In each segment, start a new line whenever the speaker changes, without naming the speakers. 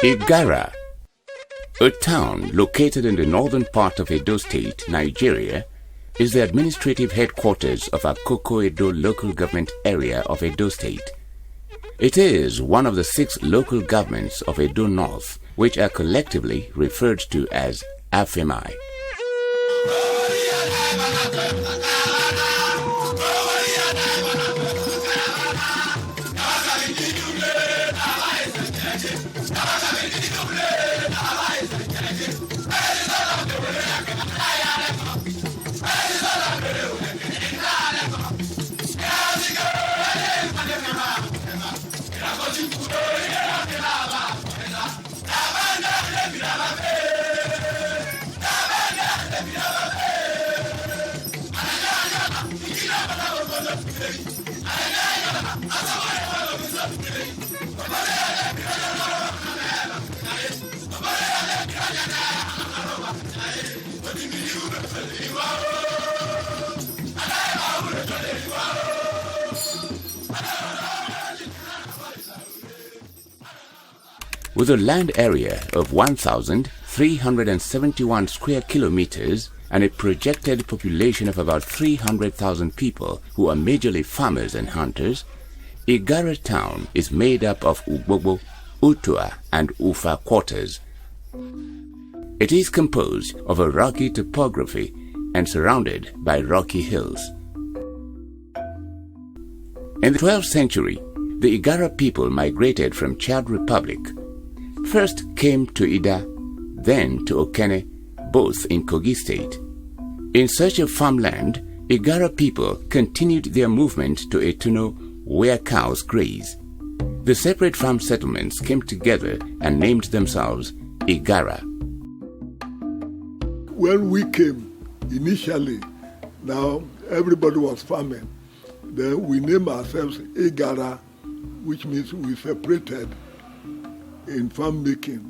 Igara, a town located in the northern part of Edo State, Nigeria, is the administrative headquarters of Akoko Edo local government area of Edo State. It is one of the 6 local governments of Edo North, which are collectively referred to as AFEMI. With a land area of 1,371 square kilometers and a projected population of about 300,000 people who are majorly farmers and hunters, Igara town is made up of Ugbogbo, Utua and Ufa quarters. It is composed of a rocky topography and surrounded by rocky hills. In the 12th century, the Igara people migrated from Chad Republic. First came to Ida, then to Okene, both in Kogi State. In search of farmland, Igara people continued their movement to Etuno, where cows graze. The separate farm settlements came together and named themselves Igara.
When we came, initially, now everybody was farming. Then we named ourselves Igara, which means we separated in farm making.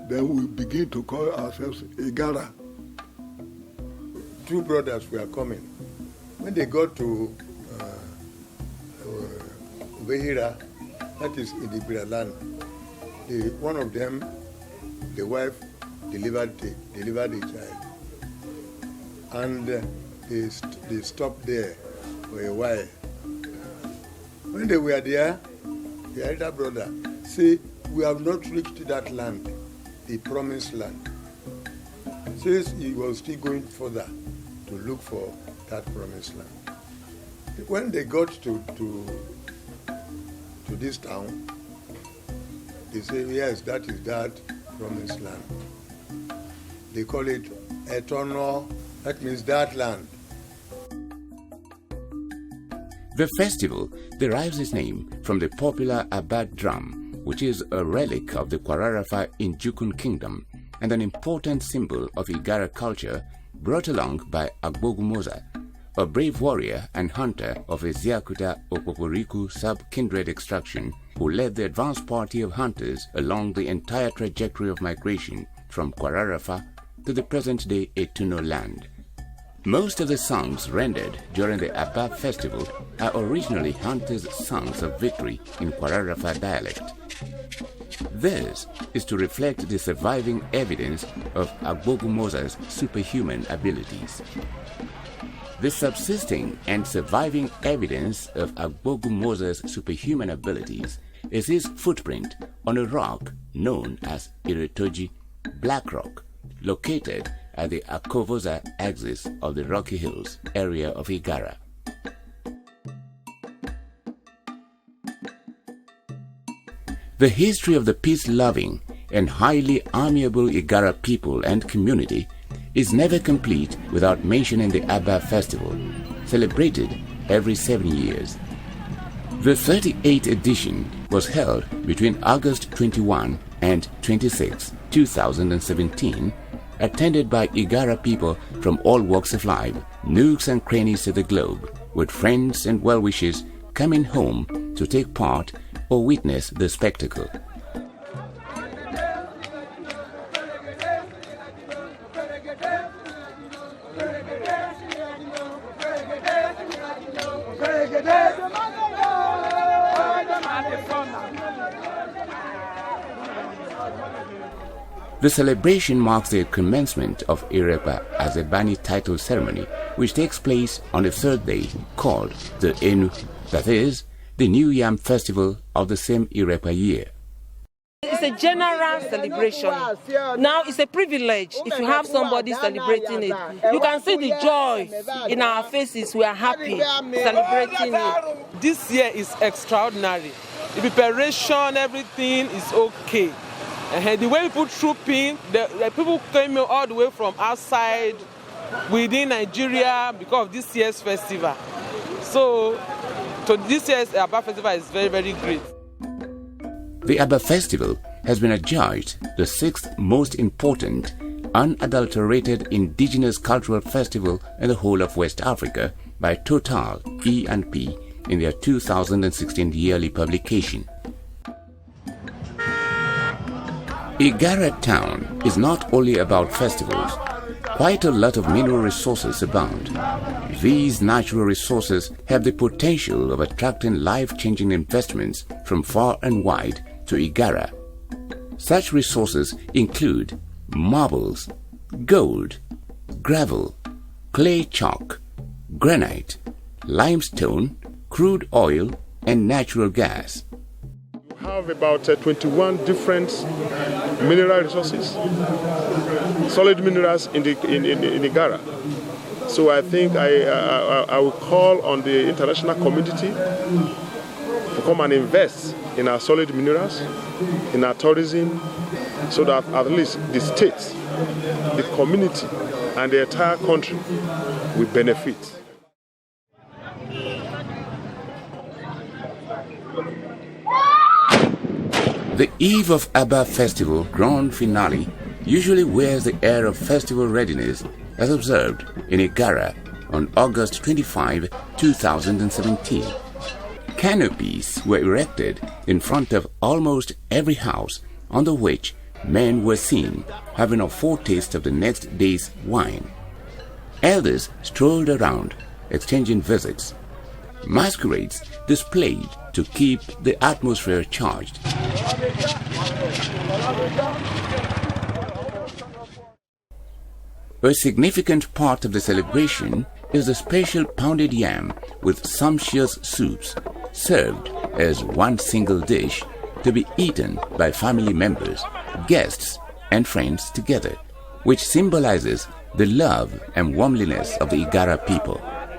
Then we begin to call ourselves Igara.
2 brothers were coming. When they got to Vehira, that is in the Ibira land, one of them, the wife, delivered a child. And they stopped there for a while. When they were there, the elder brother said, "We have not reached that land, the promised land." Says he was still going further to look for that promised land. When they got to this town, they say, "Yes, that is that promised land." They call it Etono, that means that land.
The festival derives its name from the popular Abad drum, which is a relic of the Kwararafa in Jukun Kingdom and an important symbol of Igara culture brought along by Agbogumoza, a brave warrior and hunter of Eziakuta Okpokoriku sub-kindred extraction who led the advance party of hunters along the entire trajectory of migration from Kwararafa to the present-day Etuno land. Most of the songs rendered during the Abba festival are originally hunters' songs of victory in Kwararafa dialect. This is to reflect the surviving evidence of Agbogumoza's superhuman abilities. The subsisting and surviving evidence of Agbogumoza's superhuman abilities is his footprint on a rock known as Iretoji Black Rock, located at the Akovoza axis of the Rocky Hills area of Igara. The history of the peace-loving and highly amiable Igara people and community is never complete without mentioning the Abba festival, celebrated every 7 years. The 38th edition was held between August 21 and 26, 2017, attended by Igara people from all walks of life, nooks and crannies of the globe, with friends and well-wishers coming home to take part or witness the spectacle. The celebration marks the commencement of Irepa Azebani title ceremony, which takes place on the third day, called the Enu, that is, the New Yam Festival of the same Irepa year.
It's a general celebration. Now it's a privilege if you have somebody celebrating it. You can see the joy in our faces. We are happy celebrating it.
This year is extraordinary. The preparation, everything is okay. The way people troop in, the people came all the way from outside, within Nigeria because of this year's festival. So this year's Abba Festival is very, very great.
The Abba Festival has been adjudged the sixth most important, unadulterated indigenous cultural festival in the whole of West Africa by Total E&P in their 2016 yearly publication. Igara town is not only about festivals. Quite a lot of mineral resources abound. These natural resources have the potential of attracting life-changing investments from far and wide to Igara. Such resources include marbles, gold, gravel, clay chalk, granite, limestone, crude oil, and natural gas.
We have about 21 different mineral resources, solid minerals in Igara. So I think I will call on the international community to come and invest in our solid minerals, in our tourism, so that at least the state, the community, and the entire country will benefit.
The eve of Abba Festival Grand Finale usually wears the air of festival readiness as observed in Igara on August 25, 2017. Canopies were erected in front of almost every house under which men were seen having a foretaste of the next day's wine. Elders strolled around, exchanging visits. Masquerades displayed to keep the atmosphere charged. A significant part of the celebration is the special pounded yam with sumptuous soups, served as one single dish to be eaten by family members, guests, and friends together, which symbolizes the love and warmliness of the Igara people.
I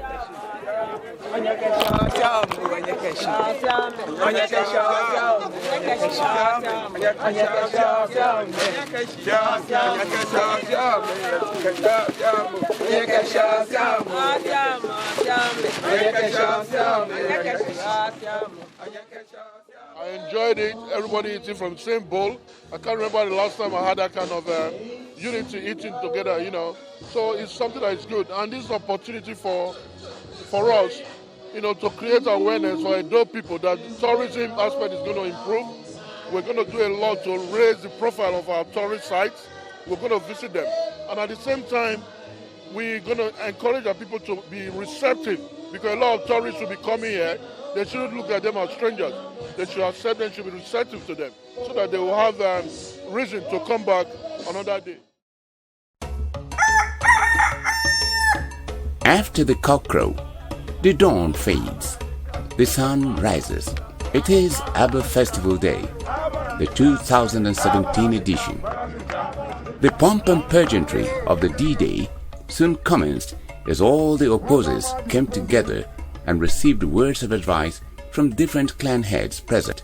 enjoyed it. Everybody eating from the same bowl. I can't remember the last time I had that kind of unity eating together, you know. So it's something that is good. And this is an opportunity for us, you know, to create awareness for Edo people that the tourism aspect is going to improve. We're going to do a lot to raise the profile of our tourist sites. We're going to visit them. And at the same time, we're going to encourage our people to be receptive, because a lot of tourists will be coming here. They shouldn't look at them as strangers. They should accept them, should be receptive to them, so that they will have reason to come back another day.
After the cockcrow, the dawn fades. The sun rises. It is Abba Festival Day, the 2017 edition. The pomp and pageantry of the D-Day soon commenced as all the opposers came together and received words of advice from different clan heads present.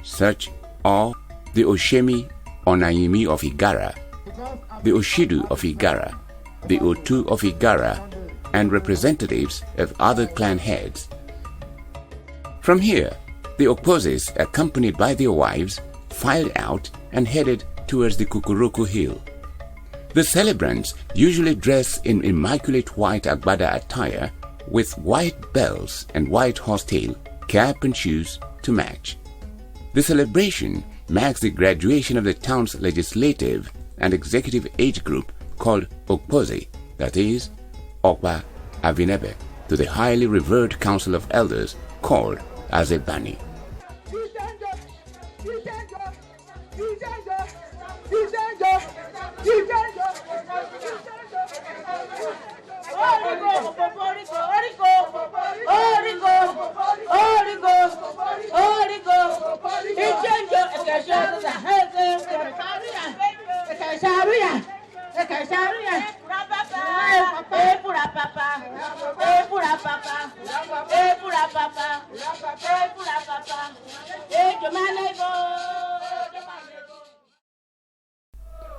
Such are the Oshemi Onayimi of Igara, the Oshidu of Igara, the Otu of Igara, and representatives of other clan heads. From here, the opposers, accompanied by their wives, filed out and headed towards the Kukuruku Hill. The celebrants usually dress in immaculate white agbada attire with white bells and white horsetail, cap and shoes to match. The celebration marks the graduation of the town's legislative and executive age group called Okpoze, that is, Okpa Avinebe, to the highly revered Council of Elders called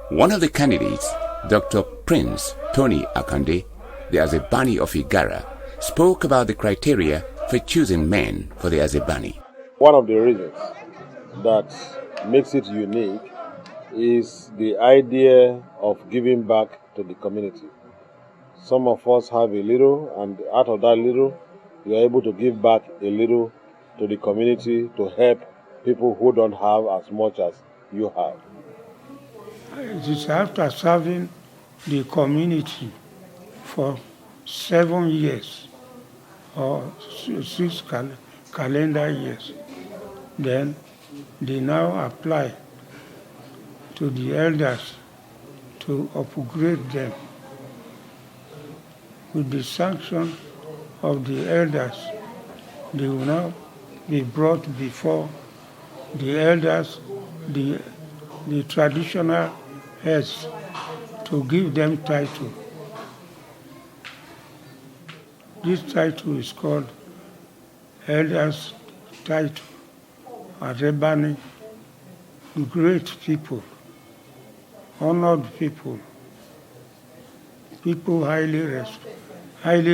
One of the candidates, Dr. Prince Tony Akande, the Azebani of Igara, spoke about the criteria for choosing men for the Azebani.
One of the reasons that makes it unique is the idea of giving back to the community. Some of us have a little, and out of that little, you are able to give back a little to the community to help people who don't have as much as you have.
It is after serving the community for 7 years or 6 calendar years. Then they now apply to the elders to upgrade them. With the sanction of the elders, they will now be brought before the elders, the traditional heads, to give them title. This title is called Elders Title, Azebani, great people, honored people, people highly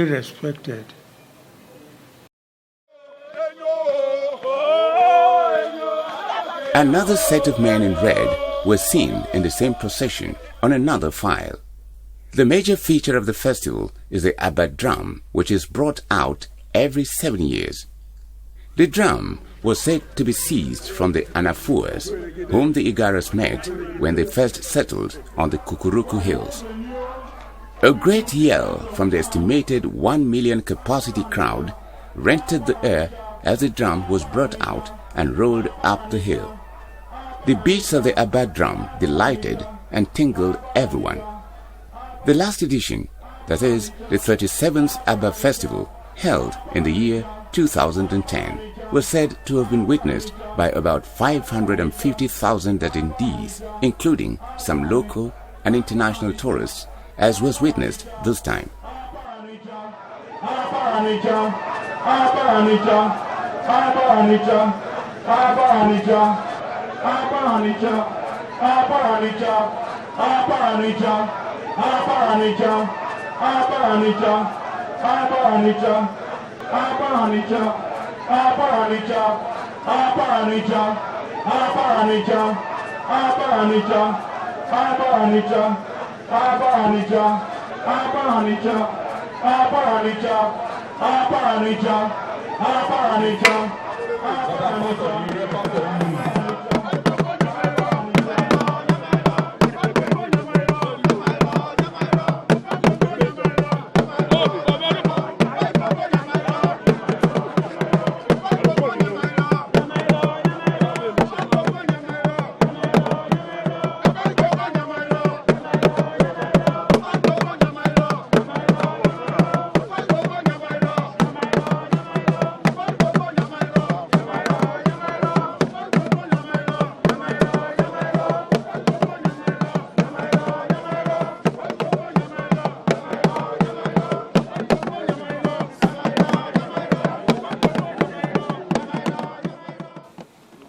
respected.
Another set of men in red were seen in the same procession on another file. The major feature of the festival is the Abad drum, which is brought out every 7 years. The drum was said to be seized from the Anafuas, whom the Igaras met when they first settled on the Kukuruku Hills. A great yell from the estimated 1 million capacity crowd rented the air as the drum was brought out and rolled up the hill. The beats of the Abad drum delighted and tingled everyone. The last edition, that is, the 37th Abba Festival, held in the year 2010, was said to have been witnessed by about 550,000 attendees, including some local and international tourists, as was witnessed this time.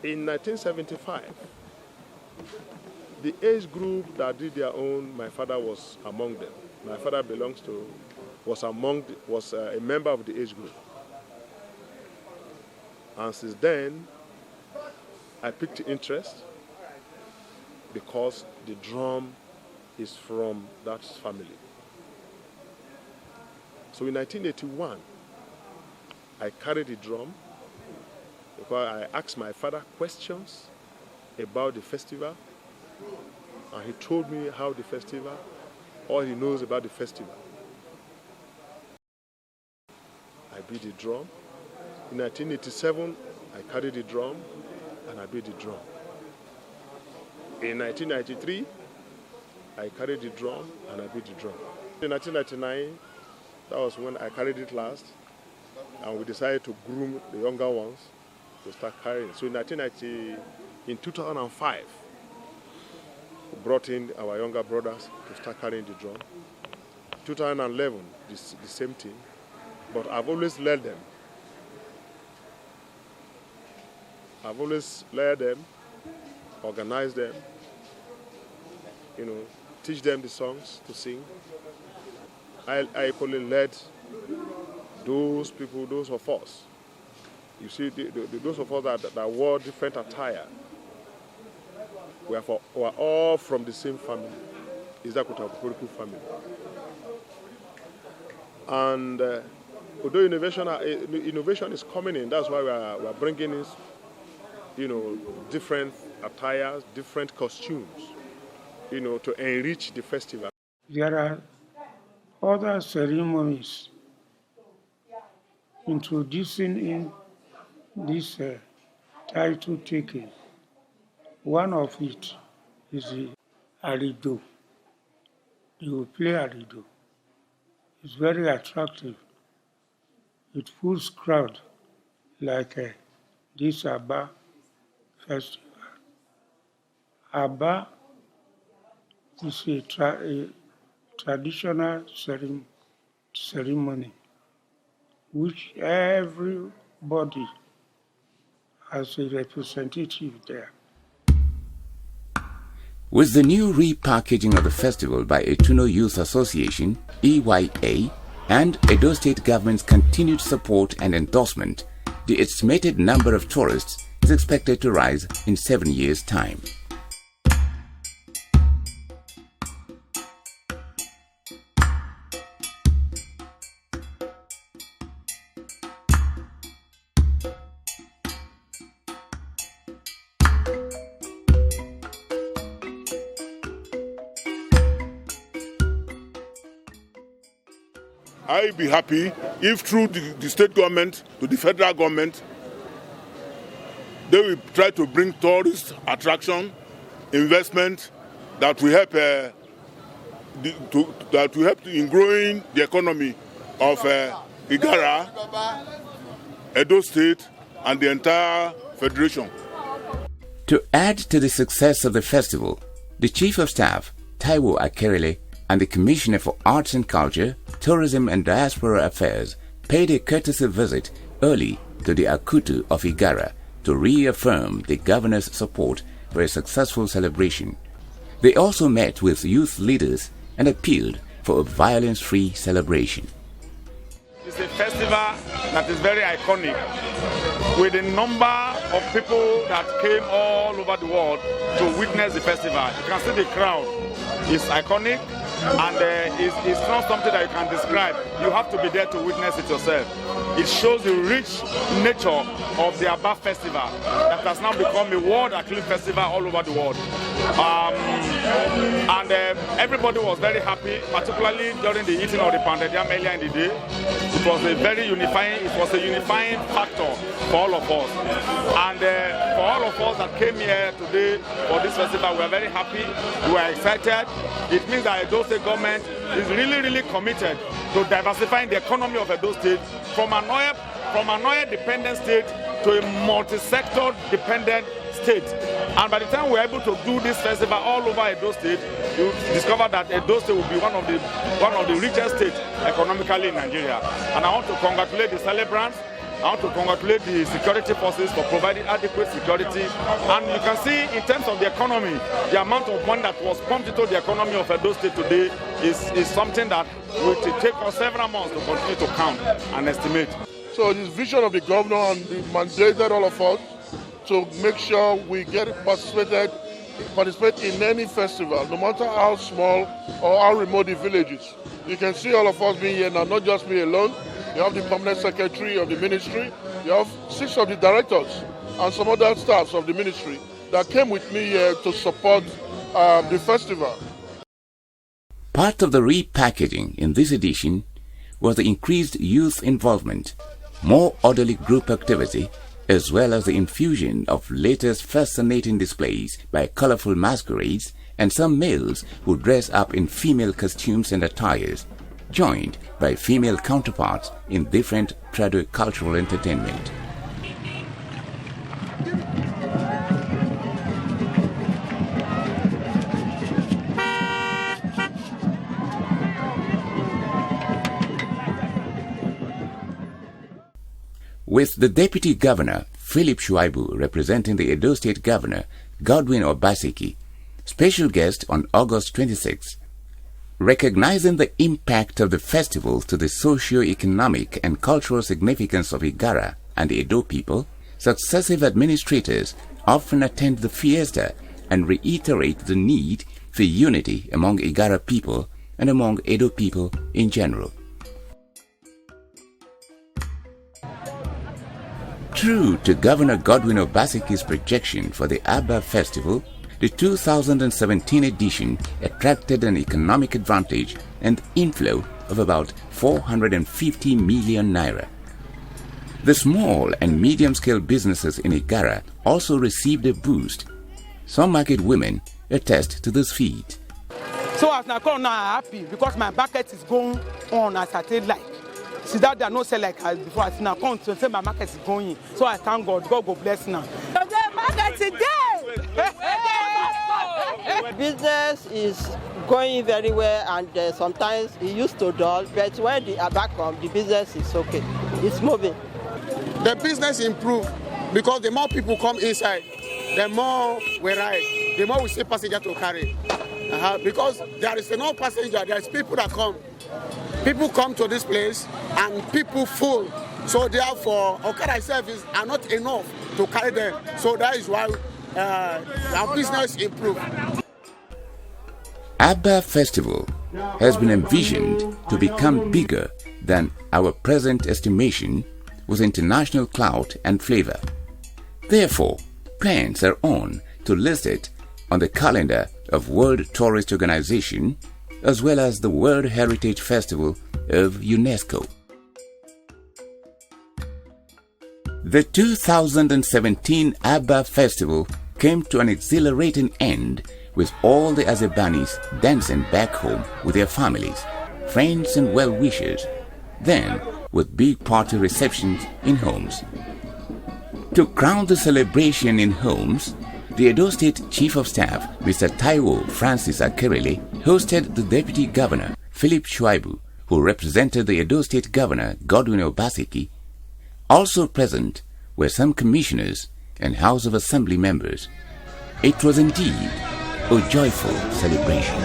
In 1975, the age group that did their own, my father was among them. My father was a member of the age group. And since then, I picked interest because the drum is from that family. So in 1981, I carried the drum because I asked my father questions about the festival, and he told me how the festival, all he knows about the festival. I beat the drum. In 1987, I carried the drum, and I beat the drum. In 1993, I carried the drum and I beat the drum. In 1999, that was when I carried it last, and we decided to groom the younger ones to start carrying. So in 2005, we brought in our younger brothers to start carrying the drum. 2011, the same thing, but I've always led them. I've always led them, organized them, teach them the songs to sing. I equally led those people, those of us. You see, those of us that wore different attire, we are all from the same family, Izakuta family. And although innovation is coming in, that's why we are bringing in, different attires, different costumes, to enrich the festival.
There are other ceremonies introducing in this title taking. One of it is the arido. They will play arido. It's very attractive. It pulls crowd like this Aba festival. Aba is a traditional ceremony which everybody has a representative there.
With the new repackaging of the festival by Etuno Youth Association, EYA, and Edo State government's continued support and endorsement, the estimated number of tourists is expected to rise in 7 years' time.
I'll be happy if through the state government to the federal government, they will try to bring tourist attraction, investment that will help in growing the economy of Igara, Edo State, and the entire federation.
To add to the success of the festival, the Chief of Staff, Taiwo Akerele, and the Commissioner for Arts and Culture, Tourism and Diaspora Affairs paid a courtesy visit early to the Akutu of Igara to reaffirm the governor's support for a successful celebration. They also met with youth leaders and appealed for a violence-free celebration.
It's a festival that is very iconic, with a number of people that came all over the world to witness the festival. You can see the crowd. It's iconic, and it's not something that you can describe. You have to be there to witness it yourself. It shows the rich nature of the Aba festival that has now become a world-acclaimed festival all over the world. Everybody was very happy, particularly during the eating of the pounded yam earlier in the day. It was a unifying factor for all of us. And for all of us that came here today for this festival, we are very happy, we are excited. It means that Edo State government is really committed to diversifying the economy of Edo State from an oil-dependent state to a multi-sector dependent state. And by the time we're able to do this festival all over Edo State, you discover that Edo State will be one of the richest states economically in Nigeria. And I want to congratulate the celebrants. I want to congratulate the security forces for providing adequate security. And you can see in terms of the economy, the amount of money that was pumped into the economy of Edo State today is something that will take us several months to continue to count and estimate.
So this vision of the governor and the mandated all of us to make sure we get participate in any festival, no matter how small or how remote the village is. You can see all of us being here now, not just me alone. You have the permanent secretary of the ministry, you have 6 of the directors and some other staffs of the ministry that came with me here to support the festival.
Part of the repackaging in this edition was the increased youth involvement, more orderly group activity, as well as the infusion of latest fascinating displays by colorful masquerades and some males who dress up in female costumes and attires, joined by female counterparts in different trado-cultural entertainment. With the Deputy Governor, Philip Shuaibu, representing the Edo State Governor, Godwin Obaseki, special guest on August 26, recognizing the impact of the festival to the socio-economic and cultural significance of Igara and the Edo people, successive administrators often attend the fiesta and reiterate the need for unity among Igara people and among Edo people in general. True to Governor Godwin Obaseki's projection for the Abba Festival, the 2017 edition attracted an economic advantage and inflow of about 450 million naira. The small and medium-scale businesses in Igara also received a boost. Some market women attest to this feat.
So as I come now, I'm happy because my market is going on as I tell like. See that they are not sell like as before. As now come to say my market is going. So I thank God. God go bless now.
The market today. Business is going very well, and sometimes it used to dull. But when the Abba comes, the business is okay. It's moving.
The business improve because the more people come inside, the more we ride, the more we see passenger to carry. Because there is no passenger, there is people that come. People come to this place and people full. So therefore, Okada services are not enough to carry them. So that is why our business improve.
Abba Festival has been envisioned to become bigger than our present estimation with international clout and flavor. Therefore, plans are on to list it on the calendar of World Tourist Organization as well as the World Heritage Festival of UNESCO. The 2017 Abba Festival came to an exhilarating end with all the Azebanis dancing back home with their families, friends and well-wishers, then with big party receptions in homes. To crown the celebration in homes, the Edo State Chief of Staff, Mr. Taiwo Francis Akerele, hosted the Deputy Governor, Philip Shuaibu, who represented the Edo State Governor, Godwin Obaseki. Also present were some commissioners and House of Assembly members. It was indeed a joyful celebration.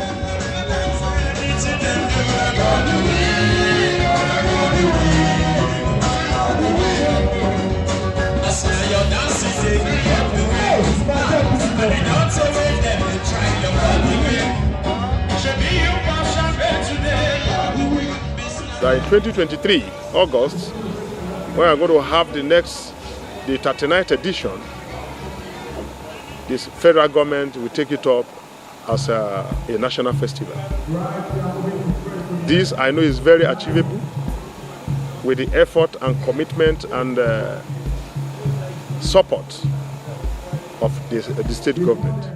That in 2023, August, we are going to have the 39th edition. This federal government will take it up as a national festival. This, I know, is very achievable with the effort and commitment and support of the state government.